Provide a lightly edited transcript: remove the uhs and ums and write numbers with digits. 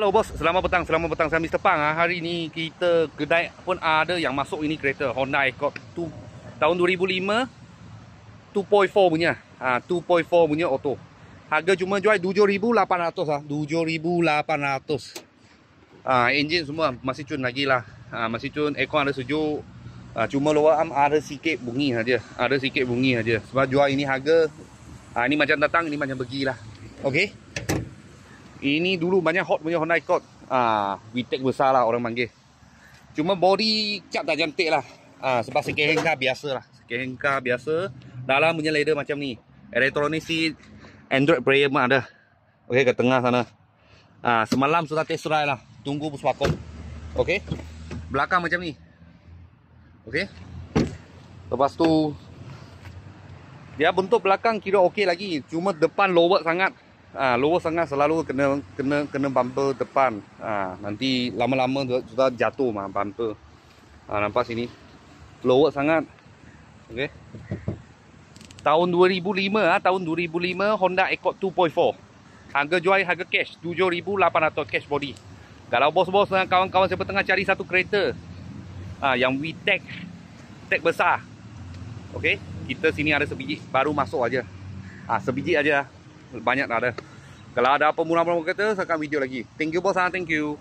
Hello bos, selamat petang saya Mr. Pang. Hari ni kita kedai pun ada yang masuk ini kereta Honda Accord tahun 2005 2.4 punya. 2.4 punya auto. Harga cuma jual 7,800 lah. 7,800. Enjin semua masih cun lagi lah. Masih cun, aircon ada sejuk. Cuma lower arm ada sikit bunyi saja. Sebab jual ini harga ini macam datang, ini macam pergilah. Okey. Ini dulu banyak hot punya Honda Accord. VTEC besar lah orang panggil. Cuma body cap tak cantik lah. Sebab second hand car biasa lah. Second hand car biasa. Dalam punya leather macam ni. Electronic seat, Android player pun ada. Okey, ke tengah sana. Semalam sudah test drive lah. Tunggu puspakom. Okey. Belakang macam ni. Okey. Lepas tu dia bentuk belakang kira okey lagi. Cuma depan lower sangat. Lower sangat selalu kena bumper depan. Nanti lama-lama sudah jatuh mah bumper. Nampak sini. Lower sangat. Okey. Tahun 2005 tahun 2005 Honda Accord 2.4. Harga jual harga cash 7,800 cash body. Kalau bos-bos dan kawan-kawan siapa tengah cari satu kereta yang VTEC besar. Okey, kita sini ada sebiji baru masuk aja. Sebiji aja. Banyak tak ada. Kalau ada apa murah-murah kereta, saya akan video lagi. Thank you bos, thank you.